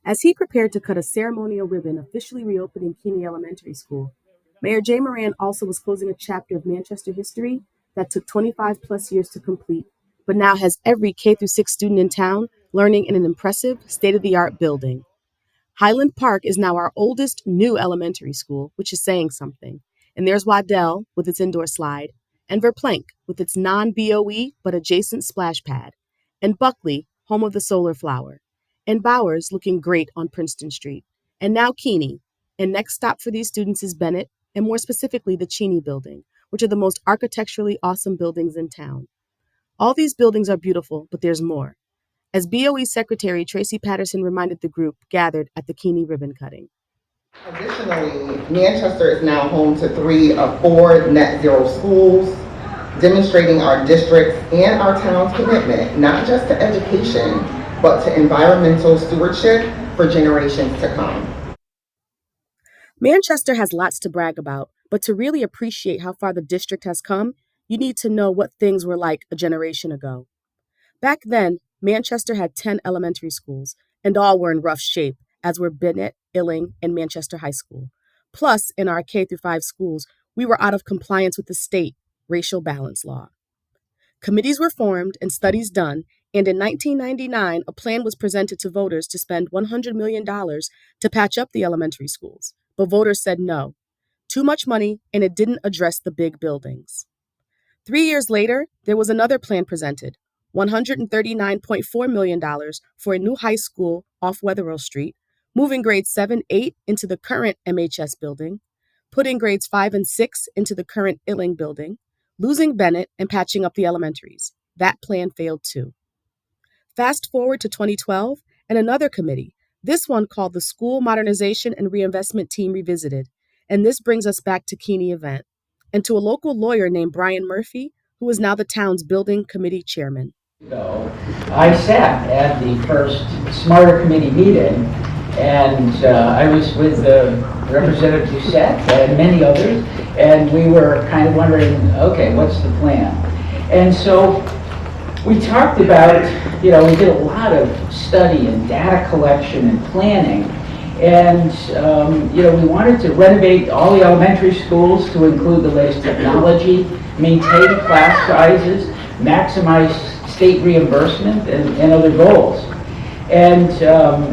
As he prepared to cut a ceremonial ribbon officially reopening Keeney Elementary School, Mayor Jay Moran also was closing a chapter of Manchester history that took 25 plus years to complete, but now has every K through 6 student in town learning in an impressive, state-of-the-art building. Highland Park is now our oldest new elementary school, which is saying something. And there's Waddell with its indoor slide, and Verplank with its non-BOE but adjacent splash pad, and Buckley, home of the solar flower, and Bowers looking great on Princeton Street, and now Keeney. And next stop for these students is Bennett, and more specifically the Cheney Building, which are the most architecturally awesome buildings in town. All these buildings are beautiful, but there's more. As BOE Secretary Tracy Patterson reminded the group gathered at the Keeney ribbon cutting. Additionally, Manchester is now home to 3 of 4 net zero schools, demonstrating our district's and our town's commitment not just to education, but to environmental stewardship for generations to come. Manchester has lots to brag about, but to really appreciate how far the district has come, you need to know what things were like a generation ago. Back then, Manchester had 10 elementary schools, and all were in rough shape, as were Bennett, Illing, and Manchester High School. Plus, in our K-5 schools, we were out of compliance with the state racial balance law. Committees were formed and studies done, and in 1999, a plan was presented to voters to spend $100 million to patch up the elementary schools. But voters said no. Too much money, and it didn't address the big buildings. 3 years later, there was another plan presented, $139.4 million for a new high school off Wetherell Street, moving grades 7-8 into the current MHS building, putting grades 5 and 6 into the current Illing building, losing Bennett and patching up the elementaries. That plan failed too. Fast forward to 2012 and another committee, this one called the School Modernization and Reinvestment Team Revisited, and this brings us back to Keeney event, and to a local lawyer named Brian Murphy, who is now the town's building committee chairman. I sat at the first SMARTR committee meeting, and I was with the Representative Doucette and many others, and we were kind of wondering, okay, what's the plan? And so we talked about, we did a lot of study and data collection and planning, and we wanted to renovate all the elementary schools to include the latest technology, maintain class sizes, maximize state reimbursement, and other goals. And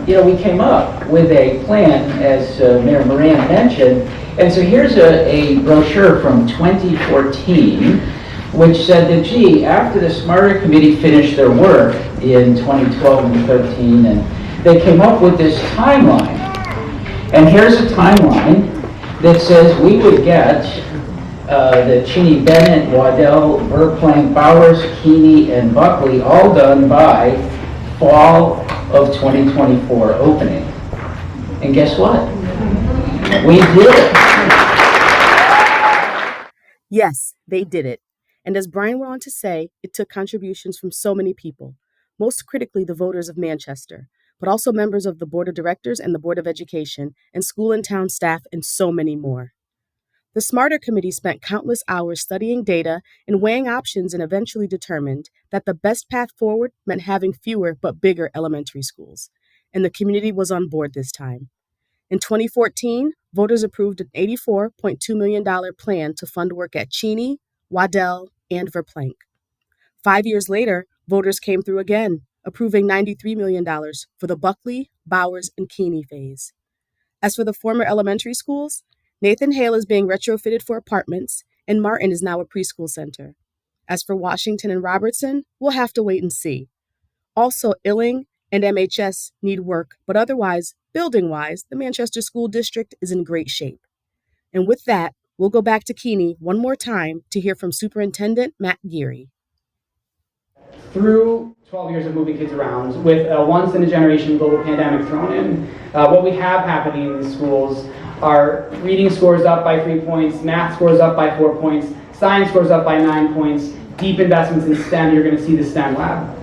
we came up with a plan, as Mayor Moran mentioned. And so here's a brochure from 2014, which said that, gee, after the SMARTR committee finished their work in 2012 and 13, and they came up with this timeline. And here's a timeline that says we would get the Cheney, Bennett, Waddell, Verplank, Bowers, Keeney, and Buckley all done by fall of 2024 opening. And guess what? We did it. Yes, they did it. And as Brian went on to say, it took contributions from so many people, most critically the voters of Manchester, but also members of the Board of Directors and the Board of Education, and school and town staff, and so many more. The SMARTR committee spent countless hours studying data and weighing options, and eventually determined that the best path forward meant having fewer but bigger elementary schools. And the community was on board this time. In 2014, voters approved an $84.2 million plan to fund work at Cheney, Waddell, and Verplank. 5 years later, voters came through again, approving $93 million for the Buckley, Bowers, and Keeney phase. As for the former elementary schools, Nathan Hale is being retrofitted for apartments, and Martin is now a preschool center. As for Washington and Robertson, we'll have to wait and see. Also, Illing and MHS need work, but otherwise, building-wise, the Manchester School District is in great shape. And with that, we'll go back to Keeney one more time to hear from Superintendent Matt Geary. Through 12 years of moving kids around, with a once-in-a-generation global pandemic thrown in, what we have happening in these schools are reading scores up by 3 points, math scores up by 4 points, science scores up by 9 points, deep investments in STEM. You're going to see the STEM lab.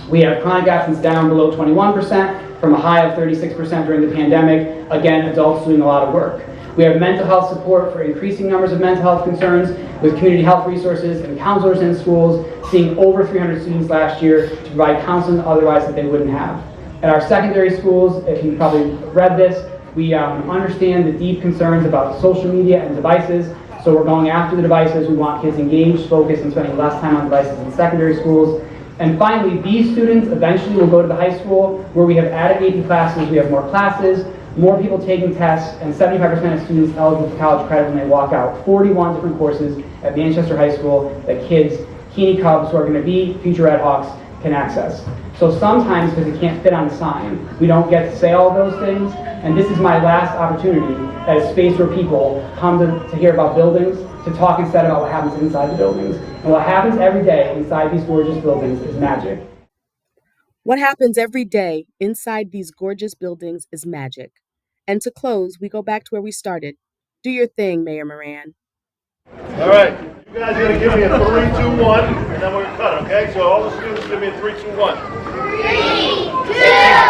We have chronic absence down below 21% from a high of 36% during the pandemic. Again, adults doing a lot of work. We have mental health support for increasing numbers of mental health concerns with community health resources and counselors in schools, seeing over 300 students last year to provide counseling otherwise that they wouldn't have. At our secondary schools, if you probably read this, we understand the deep concerns about social media and devices. So we're going after the devices. We want kids engaged, focused, and spending less time on devices in secondary schools. And finally, these students eventually will go to the high school where we have added AP classes, we have more classes, more people taking tests, and 75% of students eligible for college credit when they walk out. 41 different courses at Manchester High School that kids, Keene Cubs, who are going to be future Red Hawks, can access. So sometimes, because it can't fit on the sign, we don't get to say all of those things. And this is my last opportunity at a space where people come to hear about buildings, to talk instead about what happens inside the buildings. And what happens every day inside these gorgeous buildings is magic. What happens every day inside these gorgeous buildings is magic. And to close, we go back to where we started. Do your thing, Mayor Moran. All right, you guys are going to give me a 3, 2, 1, and then we're going to cut, okay? So all the students give me a 3, 2, 1. 3, 2,